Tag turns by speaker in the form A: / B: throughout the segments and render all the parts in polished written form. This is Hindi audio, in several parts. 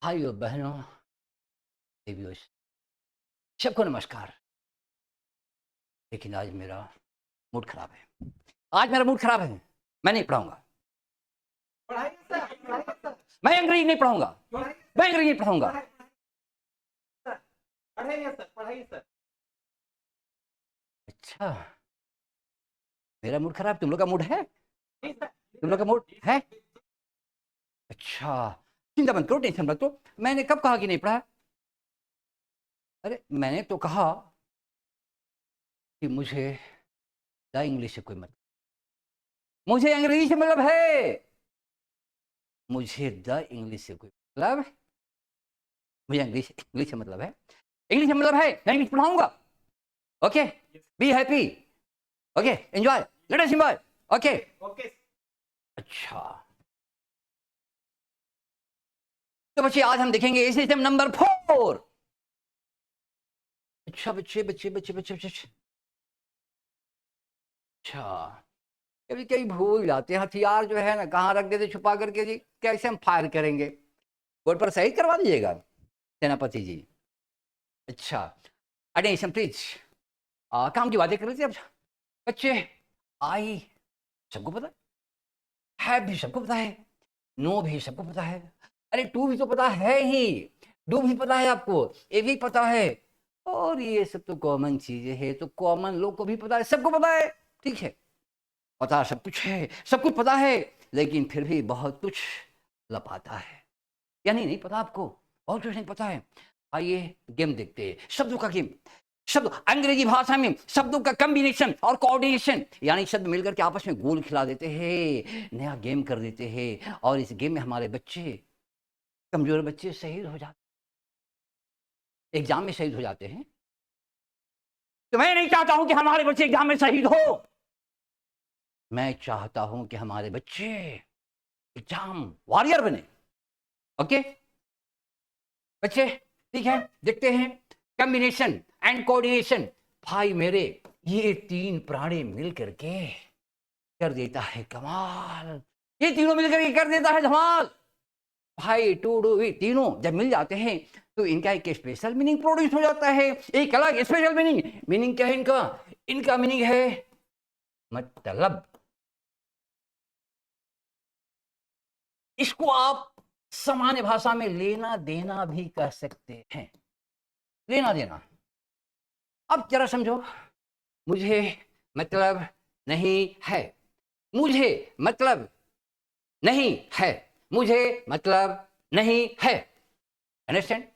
A: भाइयों बहनों देवियों सबको नमस्कार। लेकिन आज मेरा मूड खराब है। आज मेरा मूड खराब है। मैं नहीं पढ़ाऊंगा।
B: पढ़ाइए सर, पढ़ाइए सर,
A: मैं अंग्रेजी नहीं पढ़ाऊंगा।
B: पढ़ाइए
A: मैं अंग्रेजी नहीं पढ़ाऊंगा।
B: सर, पढ़ाइए सर, पढ़ाइए सर।
A: अच्छा, मेरा मूड खराब, तुम लोग का मूड है?
B: नहीं सर,
A: तुम लोग का मूड है? अच्छा, चिंता मत करो, टेंशन मत लो। मैंने कब कहा कि नहीं पढ़ा? अरे मैंने तो कहा कि मुझे द इंग्लिश से कोई मतलब, मुझे अंग्रेजी से मतलब है। मुझे द इंग्लिश से कोई मतलब, मुझे इंग्लिश इंग्लिश से मतलब है। इंग्लिश से मतलब है, मैं इंग्लिश पढ़ाऊंगा। Okay, be happy. Okay, enjoy, let us enjoy. Okay.
B: Okay.
A: अच्छा, तो बच्चे आज हम देखेंगे सिस्टम नंबर 4। अच्छा बच्चे बच्चे बच्चे बच्चे बच्चे, अच्छा कभी कभी भूल जाते हैं। हथियार जो है ना कहाँ रख देते छुपा करके जी, कैसे हम फायर करेंगे? बोर्ड पर सही करवा दीजिएगा सेनापति जी। अच्छा, अटेंशन प्लीज। काम की बातें कर रहे थे अब बच्चे। आई सबको पता है, भी सबको पता है, नो भी सबको पता है। अरे टू भी तो पता है ही, डू भी पता है आपको, ए भी पता है। और ये सब तो कॉमन चीजें हैं, तो कॉमन लोग को भी पता है, सबको पता है। ठीक है, पता सब कुछ है, सब कुछ पता है, लेकिन फिर भी बहुत कुछ लपाता है। यानी नहीं पता आपको, बहुत कुछ नहीं पता है। आइए गेम देखते हैं, शब्दों का गेम। शब्द अंग्रेजी भाषा में शब्दों का कॉम्बिनेशन और कोऑर्डिनेशन, यानी शब्द मिलकर के आपस में गोल खिला देते हैं, नया गेम कर देते हैं। और इस गेम में हमारे बच्चे, कमजोर बच्चे शहीद हो जाते, एग्जाम में शहीद हो जाते हैं। तो मैं नहीं चाहता हूं कि हमारे बच्चे एग्जाम में शहीद हो। मैं चाहता हूं कि हमारे बच्चे एग्जाम वॉरियर बने। ओके बच्चे, ठीक है, देखते हैं कॉम्बिनेशन एंड कोऑर्डिनेशन। भाई मेरे, ये तीन प्राणी मिल करके कर देता है कमाल। ये तीनों मिलकर के कर देता है धमाल। भाई टू डू वी तीनों जब मिल जाते हैं तो इनका एक स्पेशल मीनिंग प्रोड्यूस हो जाता है। एक अलग स्पेशल मीनिंग। मीनिंग क्या है इनका? इनका मीनिंग है मतलब। इसको आप सामान्य भाषा में लेना देना भी कह सकते हैं। लेना देना। अब जरा समझो, मुझे मतलब नहीं है, मुझे मतलब नहीं है, मुझे मतलब नहीं है। अंडरस्टैंड?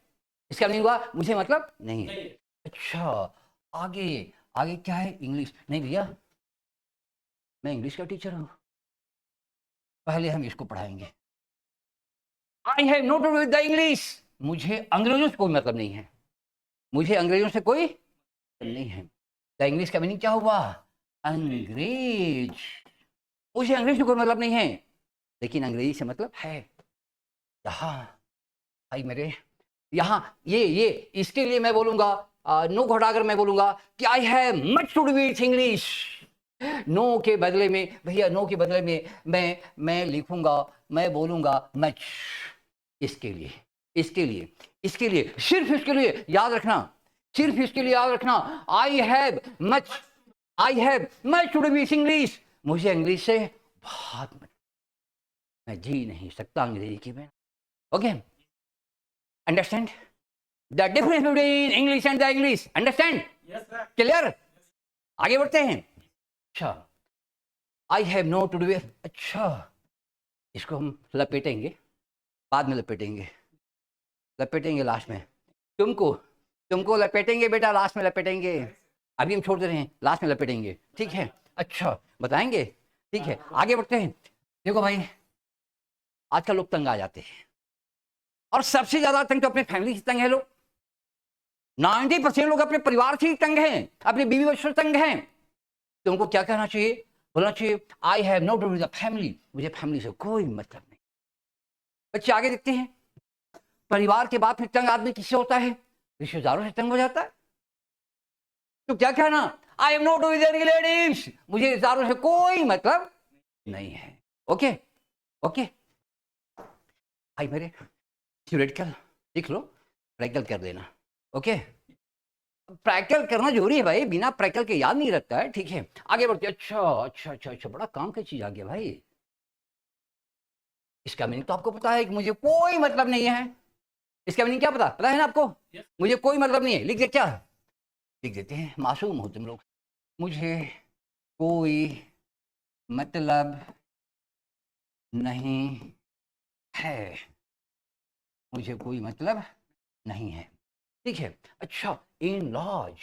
A: इसका मीनिंग हुआ मुझे मतलब नहीं है। अच्छा, आगे आगे क्या है? इंग्लिश नहीं भैया, मैं इंग्लिश का टीचर हूं, पहले हम इसको पढ़ाएंगे। I have no to do with the English. मुझे अंग्रेजों से कोई मतलब नहीं है, मुझे अंग्रेजों से कोई मतलब नहीं है। द इंग्लिश का मीनिंग क्या हुआ? अंग्रेज। मुझे अंग्रेज से कोई मतलब नहीं है, लेकिन अंग्रेजी से मतलब है। यहाँ भाई मेरे, यहाँ ये इसके लिए मैं बोलूंगा, नो को हटाकर मैं बोलूंगा कि I have much to do with English. No के बदले में भैया, नो के बदले में मैं लिखूंगा, मैं बोलूंगा मच। इसके लिए, इसके लिए, इसके लिए, सिर्फ इसके लिए याद रखना, सिर्फ इसके लिए याद रखना। I have much, I have much to do with English. मुझे इंग्लिश से बहुत मतलब, मैं जी नहीं सकता अंग्रेजी की में। Okay, understand the difference between English and the English? Understand?
B: Yes sir.
A: Clear? आगे बढ़ते हैं। अच्छा, I have no to do. अच्छा, इसको हम लपेटेंगे, बाद में लपेटेंगे, लपेटेंगे लास्ट में। तुमको तुमको लपेटेंगे बेटा, लास्ट में लपेटेंगे। अभी हम छोड़ दे रहे हैं, लास्ट में लपेटेंगे, ठीक है? अच्छा बताएंगे, ठीक है, आगे बढ़ते हैं। देखो भाई, आजकल लोग तंग आ जाते हैं, और सबसे ज्यादा तंग तो अपने फैमिली से तंग है लोग। 90% लोग अपने परिवार से ही तंग हैं, अपने बीवी बच्चों से तंग हैं। तो उनको क्या कहना चाहिए? बोलना चाहिए I have no to with the family. मुझे फैमिली से कोई मतलब नहीं। बच्चे आगे देखते हैं, परिवार के बाद फिर तंग आदमी किससे होता है? रिश्तेदारों से तंग हो जाता है। तो क्या कहना? आई एम नॉट विद रिलेटिव्स। मुझे रिश्तेदारों से कोई मतलब नहीं है। ओके ओके भाई मेरे, थ्योरेटिकल लिख लो, प्रैक्टिकल कर देना। ओके, प्रैक्टिकल करना जरूरी है भाई, बिना प्रैक्टिकल के याद नहीं रखता है। ठीक है, आगे बढ़ते। अच्छा अच्छा अच्छा अच्छा, बड़ा काम की चीज आ गया भाई। इसका मीनिंग तो आपको पता है कि मुझे कोई मतलब नहीं है। इसका मीनिंग क्या पता है ना आपको? मुझे कोई मतलब नहीं है। लिख दे क्या? लिख देते हैं, मासूम हो तुम लोग। मुझे कोई मतलब नहीं है, मुझे कोई मतलब नहीं है। ठीक है, अच्छा, इन लॉज,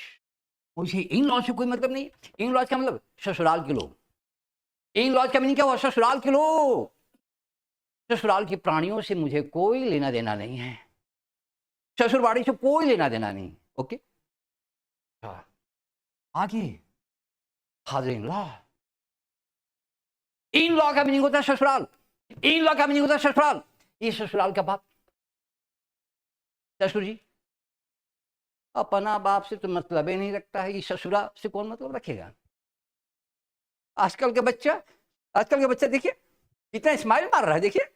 A: मुझे इन लॉज से कोई मतलब नहीं। इन लॉज का मतलब ससुराल के लोग। इन लॉज का मीनिंग क्या हुआ? ससुराल के लोग। ससुराल के प्राणियों से मुझे कोई लेना देना नहीं है, ससुरवाड़ी से कोई लेना देना नहीं। ओके, आगे father in law. In law का मीनिंग होता है ससुराल। इन लॉ का मीनिंग होता है ससुराल। ये ससुराल का बाप, ससुर जी। अपना बाप से तो मतलब ही नहीं रखता है, ये ससुरा से कौन मतलब रखेगा? आजकल के बच्चा, आजकल के बच्चा देखिए कितना स्माइल मार रहा है। देखिए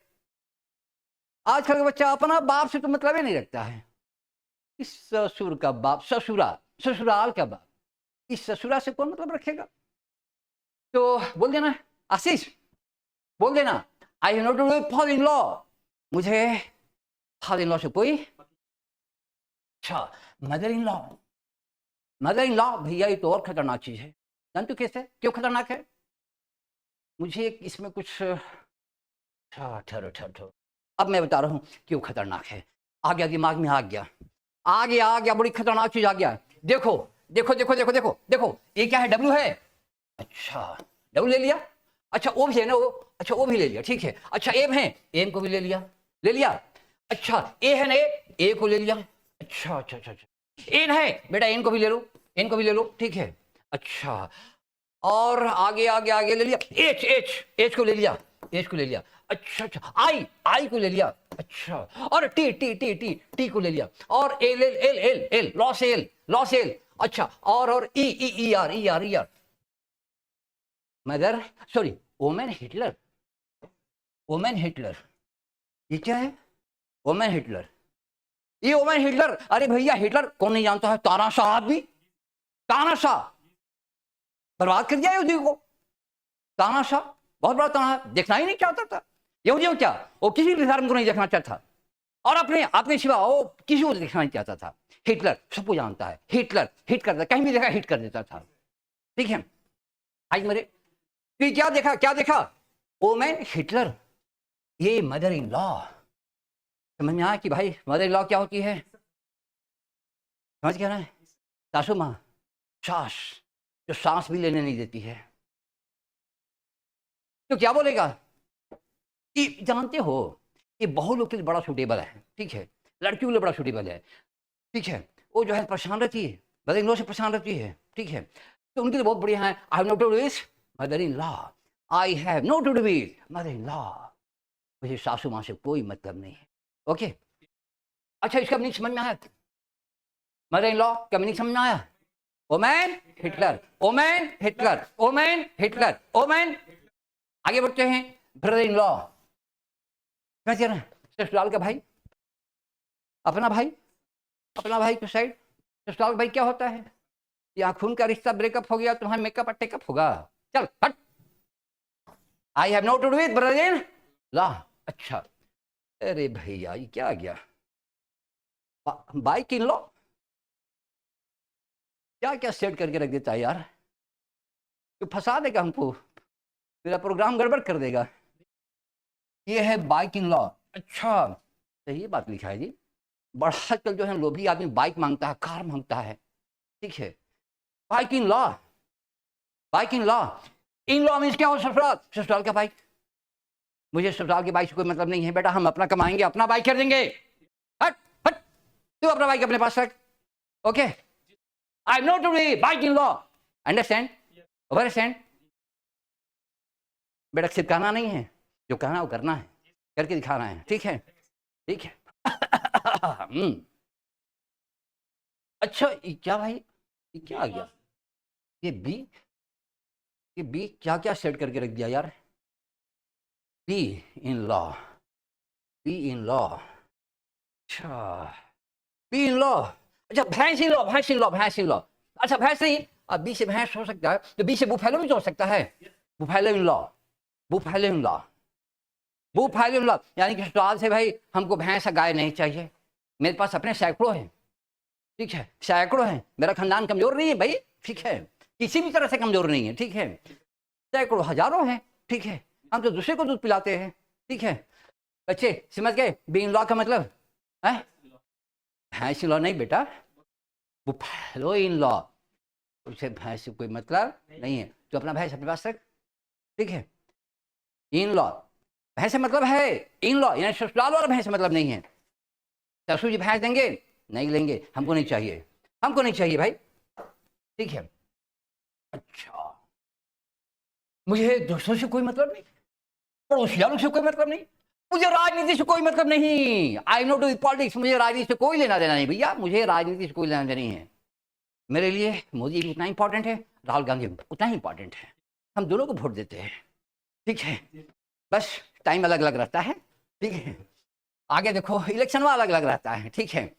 A: आजकल का बच्चा अपना बाप से तो मतलब ही नहीं रखता है। इस ससुर का बाप, ससुरा, ससुराल का बाप, इस ससुरा से कौन मतलब रखेगा? तो बोल देना आशीष, बोल देना I have not to do father in law. मुझे फादर इन लॉ से कोई। अच्छा, mother in law. Mother in law भैया ये तो और खतरनाक चीज है। जानते हो कैसे, क्यों खतरनाक है? मुझे इसमें कुछ, ठहरो ठहरो ठहरो, अब मैं बता रहा हूँ क्यों खतरनाक है। आ गया दिमाग में, आ गया, आ गया, आ गया, बड़ी खतरनाक चीज आ गया। देखो देखो देखो देखो देखो देखो, ये क्या है? डब्ल्यू है। अच्छा, डब्ल्यू ले लिया। अच्छा ओ भी है ना, वो, अच्छा ओ भी ले लिया। ठीक है, अच्छा एम है, एम को भी ले लिया, ले लिया। अच्छा ए है ना, ए को ले लिया। अच्छा अच्छा अच्छा अच्छा, एन है बेटा, एन को भी ले लो, एन को भी ले लो। ठीक है, अच्छा, और आगे आगे आगे ले लिया। एच एच, एच को ले लिया, एच को ले लिया। अच्छा अच्छा, आई, आई को ले लिया। अच्छा, और T T T T, T को ले लिया। और L L L L L, loss L, loss L. अच्छा, और E E E R, E R, E R. Mother, sorry, omen Hitler, women Hitler. ये क्या है? ओमेन हिटलर, ये ओमेन हिटलर। अरे भैया हिटलर कौन नहीं जानता है? तानाशाह भी, तानाशाह बर्बाद कर दिया यहूदियों को। तानाशाह बहुत बड़ा ताना, देखना ही नहीं चाहता था यहूदियों क्या, वो किसी भी धर्म को नहीं देखना चाहता, और अपने अपने सिवा वो किसी को देखना नहीं चाहता था। हिटलर सबको जानता है, हिटलर हिट करता, कहीं भी देखा हिट कर देता था। ठीक है, आज मेरे फिर क्या देखा, क्या देखा? ओमेन हिटलर, ये मदर इन लॉ। समझ में आया कि भाई मदर इन लॉ क्या होती है? समझ क्या है? सासू माँ, सास, जो सांस भी लेने नहीं देती है। तो क्या बोलेगा? कि जानते हो ये बहु लोग के लिए बड़ा सूटेबल है। ठीक है, लड़कियों के लिए बड़ा सूटेबल है। ठीक है, वो जो है परेशान रहती है, मदर इन लॉ से परेशान रहती है। ठीक है, तो उनके लिए बहुत बढ़िया है। I have no to do with mother in law, I have no to do with mother in law. मुझे सासू माँ से कोई मतलब नहीं है। ओके, अच्छा इसका मीनिंग समझ में आया? मदर इन लॉ का मीनिंग समझ में आया? Woman Hitler, women Hitler, women Hitler, woman. आगे बढ़ते हैं, ब्रदर इन लॉ। क्या कह रहे हैं? ससुराल का भाई, अपना भाई, अपना भाई की साइड। ससुराल भाई क्या होता है? या खून का रिश्ता ब्रेकअप हो गया, तुम्हारा मेकअप और टेकअप होगा। चल हट, I have no to do with brother in law. अच्छा, अरे भैया ये क्या आ गया? बाइक इन लॉ, क्या क्या सेट करके रख देता है यार, तो फंसा देगा हमको, मेरा प्रोग्राम गड़बड़ कर देगा। ये है बाइक इन लॉ। अच्छा, सही बात लिखा है जी। बड़ा आजकल जो है लोभी आदमी बाइक मांगता है, कार मांगता है। ठीक है, bike in law, bike in law. In law means क्या हो? ससुराल, ससुराल का बाइक। मुझे ससुराल की बाइक से कोई मतलब नहीं है बेटा, हम अपना कमाएंगे, अपना बाइक कर देंगे। हट हट, तू अपना बाइक अपने पास रख। Okay, I am not to be bike in law, understand, overstand. बेटा सिर्फ कहना नहीं है, जो कहना वो करना है, करके दिखाना है। ठीक है, ठीक है। अच्छा ये क्या भाई, ये क्या आ गया? ये बी, ये बी क्या क्या सेट करके रख दिया यार? Be in law, be in law, अच्छा, बी इन लॉ। अच्छा, भैंस इन लॉ, भैंस इन लॉ, भैंस इन लॉ। अच्छा, भैंस नहीं, अब बी से भैंस हो सकता है, तो बी से बुफैलो भी तो हो सकता है। Buffalo in law, buffalo in law, buffalo in law, यानी कि ससुराल से भाई हमको भैंस या गाय नहीं चाहिए। मेरे पास अपने सैकड़ों हैं, ठीक है, सैकड़ों हैं। मेरा खानदान कमजोर नहीं है भाई, ठीक है, किसी भी तरह से कमजोर नहीं है, ठीक है। सैकड़ों हजारों हैं, ठीक है, हम तो दूसरे को दूध पिलाते हैं, ठीक है। बच्चे समझ गए बी इन लॉ का मतलब है? भैंस इन लॉ नहीं बेटा, बुफैलो इन लॉ। उसे भैंस से कोई मतलब नहीं है, तो अपना भैंस अपने पास रख, ठीक है। इन लॉ भैंस से मतलब है, इन लॉ यानी ससुराल वाला भैंस से मतलब नहीं है। ससुर जी भैंस देंगे नहीं लेंगे, हमको नहीं चाहिए, हमको नहीं चाहिए भाई, ठीक है। अच्छा, मुझे दोस्तों से कोई मतलब नहीं, पड़ोसियों से कोई मतलब नहीं, मुझे राजनीति से कोई मतलब नहीं। आई नो डू पॉलिटिक्स, मुझे राजनीति से कोई लेना देना नहीं भैया, मुझे राजनीति से कोई लेना देना नहीं है। मेरे लिए मोदी भी उतना इंपॉर्टेंट है, राहुल गांधी उतना ही इंपॉर्टेंट है, हम दोनों को वोट देते हैं, ठीक है। बस टाइम अलग अलग रहता है, ठीक है। आगे देखो इलेक्शन में अलग अलग रहता है, ठीक है।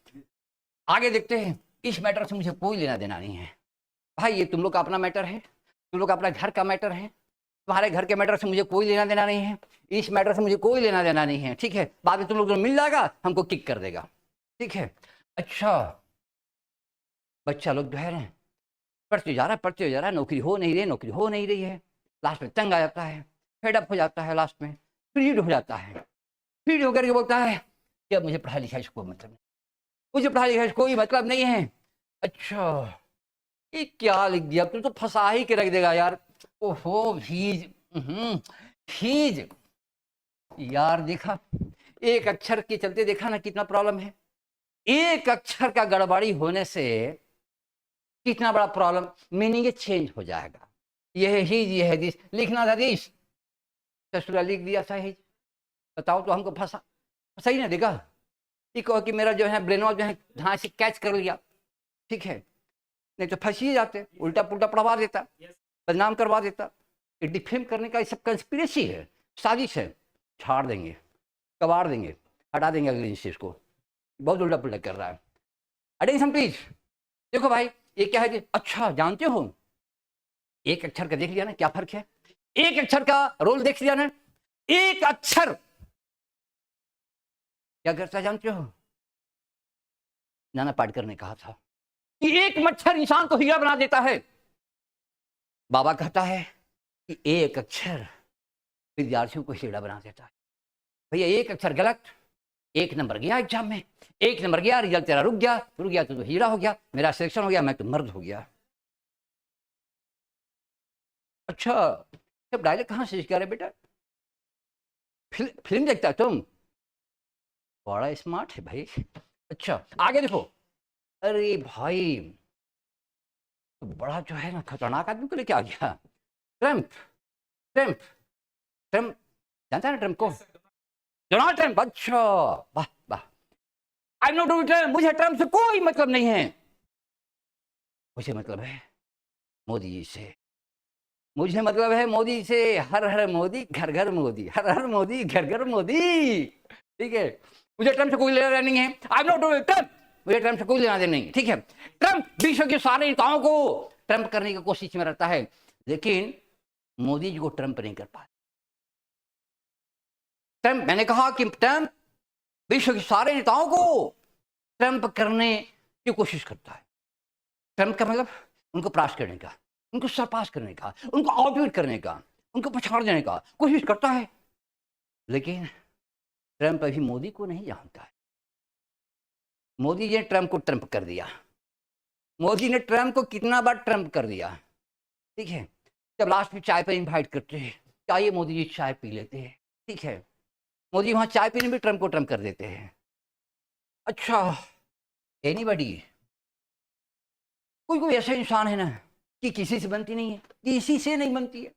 A: आगे देखते हैं, इस मैटर से मुझे कोई लेना देना नहीं है भाई, ये तुम लोग का अपना मैटर है, तुम लोग का अपना घर का मैटर है, तुम्हारे घर के मैटर से मुझे कोई लेना देना नहीं है, इस मैटर से मुझे कोई लेना देना नहीं है, ठीक है। बाद में तुम लोग मिल जाएगा, हमको किक कर देगा, ठीक है। अच्छा, बच्चा लोग जो है ना पढ़ते जा रहा है, पढ़ते जा रहा है, नौकरी हो नहीं रही, नौकरी हो नहीं रही है, लास्ट में तंग आ जाता है, फेडअप हो जाता है, लास्ट में फ्रीड हो जाता है। फ्रीड होकर के बोलता है कि अब मुझे पढ़ाई लिखाई से कोई मतलब नहीं, मुझे पढ़ाई लिखाई से कोई मतलब नहीं है। अच्छा, ये क्या लिख दिया, तू तो फंसा ही के रख देगा यार। ओहो भीज, भीज यार, देखा एक अक्षर के चलते, देखा ना कितना प्रॉब्लम है। एक अक्षर का गड़बड़ी होने से कितना बड़ा प्रॉब्लम, मीनिंग चेंज हो जाएगा। यह ही ये है दिस, लिखना था दिस, ससुरा लिख दिया सही, बताओ तो हमको फंसा, सही ना देगा। ये कहो कि मेरा जो है ब्रेनवा जो है ढांच से कैच कर लिया, ठीक है, नहीं तो फंस ही जाते, उल्टा पुल्टा पढ़वा देता, बदनाम करवा देता। ये डिफेम करने का ये सब कंस्पिरेसी है, साजिश है, छाड़ देंगे, कबाड़ देंगे, हटा देंगे अगले इंस्टीट्यूट को, बहुत उल्टा पुल्टा कर रहा है। अटेंशन प्लीज, देखो भाई ये क्या है कि, अच्छा जानते हो एक अक्षर का देख लिया ना क्या फर्क है, एक अक्षर का रोल देख लिया ना, एक अक्षर क्या करता है जानते हो? नाना पाटेकर ने कहा था कि एक मच्छर इंसान को हीरा बना देता है। बाबा कहता है कि एक अक्षर विद्यार्थियों को हीरा बना देता है। भैया एक अक्षर गलत, एक नंबर गया एग्जाम में, एक नंबर गया, रिजल्ट तेरा रुक गया तो हीरा हो गया, मेरा सिलेक्शन हो गया, मैं तो मर्द हो गया। अच्छा, जब डायलॉग कहाँ से सीख रहे बेटा, फिल्म देखता है तुम, बड़ा स्मार्ट है भाई। अच्छा आगे देखो, अरे भाई तो बड़ा जो है ना खतरनाक आदमी को लेके आ गया, ट्रम्प, ट्रम्प, ट्रम्प, जानता है ना ट्रम्प को, डोनाल्ड ट्रम्प। अच्छा, वाह वाह, आई नो डू ट्रम्प, मुझे ट्रम्प से कोई मतलब नहीं है, मुझे मतलब है मोदी जी से, मुझे मतलब है मोदी से, हर हर मोदी घर घर मोदी, हर हर मोदी घर घर मोदी, ठीक है। मुझे ट्रम्प से कोई लेना देना नहीं है, आई नो डू ट्रम्प, मुझे ट्रम्प से कोई लेना देना नहीं, ठीक है। ट्रम्प विश्व के सारे नेताओं को ट्रम्प करने की कोशिश में रहता है, लेकिन मोदी जी को ट्रम्प नहीं कर पाए। ट्रम्प, मैंने कहा कि ट्रम्प विश्व के सारे नेताओं को ट्रम्प करने की कोशिश करता है। ट्रम्प का मतलब उनको पास करने का, उनको सरपास करने का, उनको आउटविट करने का, उनको पछाड़ देने का कोशिश करता है, लेकिन ट्रम्प अभी मोदी को नहीं जानता है। मोदी जी ने ट्रम्प को ट्रम्प कर दिया, मोदी ने ट्रम्प को कितना बार ट्रम्प कर दिया, ठीक है। जब लास्ट में चाय पर इनवाइट करते हैं, चाहिए मोदी जी चाय पी लेते हैं, ठीक है, मोदी वहां चाय पीने में ट्रम्प को ट्रम्प कर देते हैं। अच्छा, एनीबडी, कोई कोई ऐसा इंसान है ना कि किसी से बनती नहीं है, किसी से नहीं बनती है,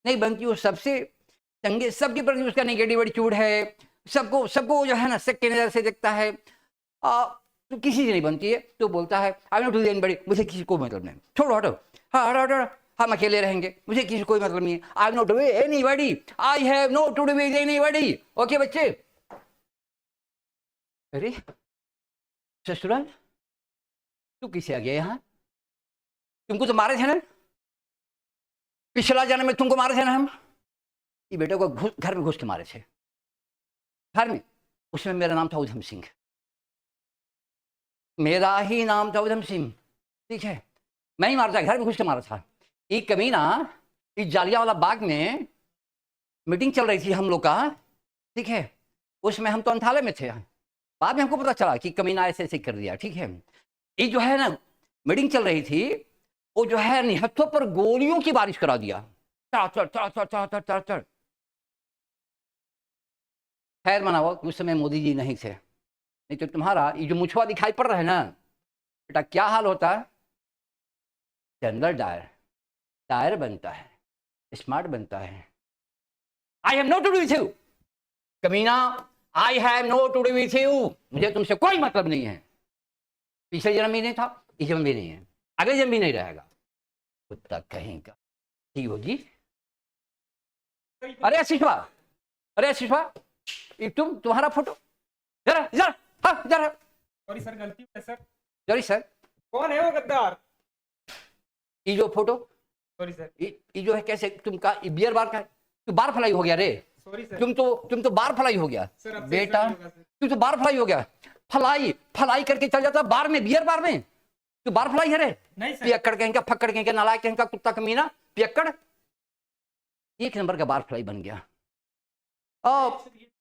A: नहीं बनती, वो सबसे चंगे, सबके प्रति उसका नेगेटिव एटीट्यूड है, सबको सबको जो है ना शक की नजर से देखता है, तो किसी से नहीं बनती है, तो बोलता है आई नॉट टू एनीबडी, मुझे किसी को मतलब नहीं, छोड़ो हटो, हाँ हटो हटो, हम अकेले रहेंगे, मुझे किसी कोई मतलब नहीं है, I not to anybody, I have no to do with anybody, okay बच्चे। अरे ससुराल तू किसे आ गया यहाँ? तुमको तो मारे थे ना, पिछला जन्म में तुमको मारे थे ना हम। ये बेटे को घर में घुस के मारे थे, घर में। उसमें मेरा नाम था उधम सिंह, मेरा ही नाम था उधम सिंह, ठीक है। मैं ही मारा था, घर में घुस के मारा था। एक कमीना इस जालियांवाला बाग में मीटिंग चल रही थी हम लोग का, ठीक है। उसमें हम तो अंथाले में थे, बाद में हमको पता चला कि कमीना ऐसे ऐसे कर दिया, ठीक है। ये जो है ना मीटिंग चल रही थी, वो जो है निहत्थों पर गोलियों की बारिश करा दिया, चढ़ चढ़ चढ़ चढ़ चढ़ चढ़ चढ़ चढ़। खैर मनाओ, उस समय मोदी जी नहीं थे, नहीं तो तुम्हारा ये जो मुछुआ दिखाई पड़ रहा है ना बेटा, क्या हाल होता है। जनरल डायर, डायर बनता है, स्मार्ट बनता है। I have no to do with you कमीना, I have no to do with you, मुझे तुमसे कोई मतलब नहीं है। पिछले जन्म भी नहीं था, इस जन्म भी नहीं है, अगले जन्म भी नहीं रहेगा। कुत्ता कहीं का ठीक होगी। अरे आशीषवा, अरे आशीषवा, तुम्हारा फोटो जरा जरा, हाँ जरा।
B: सॉरी सर, गलती है सर।
A: Sorry sir.
B: कौन है वो गद्दार?
A: ये जो फोटो,
B: सॉरी सर।
A: ये जो है कैसे तुमका बियर बार का है? तू बार फ्लाई हो गया रे।
B: Sorry sir.
A: तुम तो बार फ्लाई हो गया
B: सर, अब से
A: बेटा,
B: ऐसा नहीं होगा सर।
A: तू तो बार फ्लाई हो गया। फ्लाई फ्लाई करके चल जाता बार में, बियर बार में। तू बार फ्लाई है रे?
B: नहीं सर।
A: पियक्कड़ कहेंगे, फक्कड़ कहेंगे, नालायक कहेंगे, कुत्ता कमीना, पियक्कड़। एक नंबर का बार फ्लाई बन गया।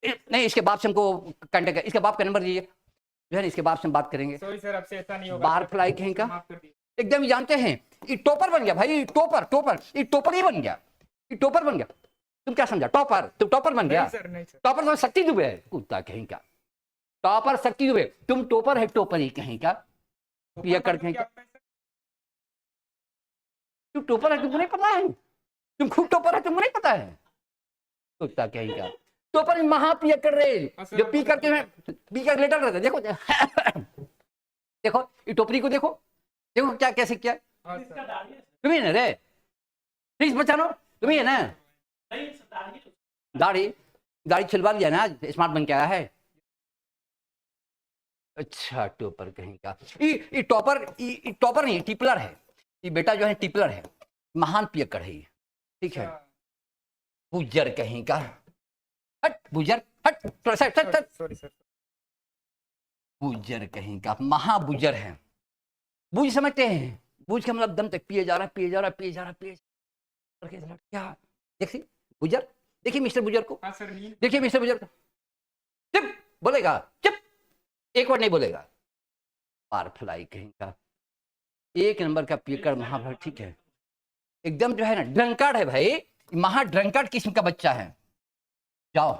A: नहीं, इसके बाप से हमको कांटेक्ट है, इसके बाप का नंबर दीजिए, जो है ना इसके बाप से हम बात करेंगे।
B: सॉरी सर, अब से ऐसा नहीं होगा।
A: बार फ्लाई कहीं का
B: माफ कर दीजिए।
A: एकदम जानते हैं। ये टॉपर बन गया भाई, ये टॉपर टॉपर, ये टॉपर ही बन गया, ये टॉपर बन गया। तुम क्या समझा टॉपर? तुम टॉपर बन गया?
B: नहीं सर, नहीं सर।
A: टॉपर तो शक्ति दुबे है, कुत्ता कहीं का। टॉपर शक्ति दुबे, तुम टॉपर है, टॉपर ही कहीं का, पियक्कड़ कहीं का। तू टॉपर है, तुमको नहीं पता है? तुम खूब टॉपर है, तुमको नहीं पता है? कुत्ता कहीं का टॉपर महापियक्कड़ रे, जो पी करके में पी कर लेटर रहता है। देखो देखो ये टोपरी को देखो, देखो क्या कैसे क्या तुम्हें ना रे, प्लीज बचानो तुम्हें है ना। दाढ़ी दाढ़ी छिलवा लिया ना, स्मार्ट बन के आया है। अच्छा टॉपर कहीं का, ये टॉपर, ये टॉपर नहीं, टिपलर है। ये बेटा जो है टिपलर है, महान पियक्कड़ है ये, ठीक है। बुजर कहीं का, हट बुजर, हट
B: सॉरी सर।
A: बुजर कहीं का, महाबुजर है। बुझ समझते हैं? बुझ के मतलब दम तक पिए जा रहा है, पिए जा रहा है, पिए जा रहा है, पिए जा रहा है। क्या देखिए बुजर, देखिए मिस्टर बुजर को,
B: हाँ सर, नहीं।
A: देखिए मिस्टर बुजर को। चुप बोलेगा, चुप, एक बार नहीं बोलेगा। पार फ्लाई कहीं का, एक नंबर का पियक्कड़ महाभारत, ठीक है। एकदम जो है ना ड्रंकार्ड है भाई, महा ड्रंकार्ड किस्म का बच्चा है। जाओ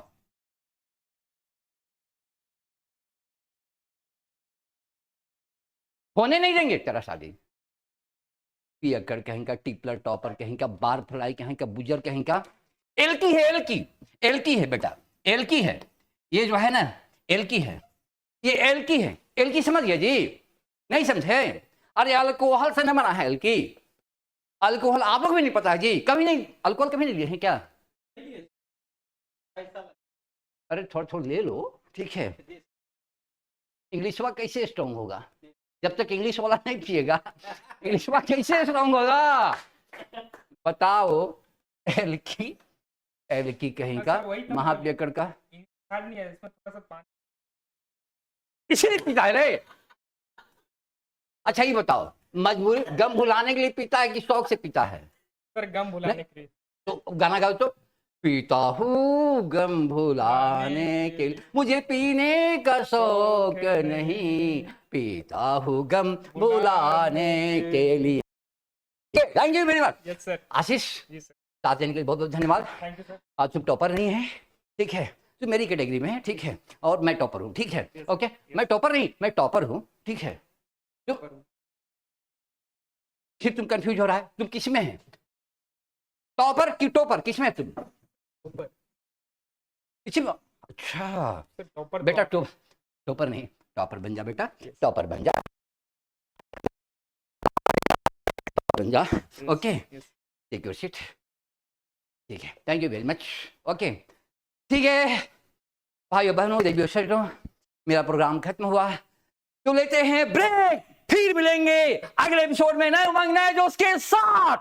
A: होने नहीं देंगे तेरा शादी। पियक्कड़ कहीं का, टिपलर टॉपर कहीं का, बार फ्लाई कहीं का, बुजर कहीं का। एलकी है, एलकी, एलकी है बेटा, एलकी है। ये जो है ना एलकी है, ये एलकी है। एलकी समझ गया जी? नहीं समझे? अरे अल्कोहल से न बना है एलकी, अल्कोहल आप लोग भी नहीं पता है जी? कभी नहीं अल्कोहल कभी नहीं लिए हैं क्या? अरे थोड़ा थोड़ा ले लो, ठीक है। इंग्लिश वाला कैसे स्ट्रांग होगा जब तक इंग्लिश वाला नहीं पिएगा? इंग्लिश वाला कैसे स्ट्रांग होगा बताओ? एलकी, एलकी कहीं का, महापियक्कड़ का।
B: नहीं है इसमें, थोड़ा सा पानी।
A: इसलिए पीता है रे। अच्छा ये बताओ, मजबूरी गम भुलाने के लिए पीता है कि शौक से पीता है?
B: सर, गम भुलाने के लिए।
A: तो गाना गाओ तो, पीता हूँ गम भुलाने के लिए, मुझे पीने का शौक नहीं, पीता हूँ गम भुलाने के लिए। Thank you very much.
B: Yes sir.
A: Ashish,
B: ji sir.
A: साथ देने के लिए बहुत बहुत धन्यवाद।
B: Thank you sir.
A: आज तुम टॉपर नहीं है, ठीक है, तू मेरी कैटेगरी में है, ठीक है, और मैं टॉपर हूँ, ठीक है। ओके, मैं टॉपर नहीं, मैं टॉपर हूँ, ठीक है। फिर तुम कंफ्यूज हो रहा है, तुम किस में है? टॉपर की टॉपर किस में है तुम? इसी में? अच्छा
B: टॉपर
A: बेटा, टॉपर नहीं, टॉपर बन जा बेटा, टॉपर बन जा, बन जा। ओके, टेक योर सीट, ठीक है। Thank you very much. Okay, ठीक है भाइयों बहनों, देवियों शरणों, मेरा प्रोग्राम खत्म हुआ। तो लेते हैं ब्रेक, फिर मिलेंगे अगले एपिसोड में नए उमंग नए जोश के साथ।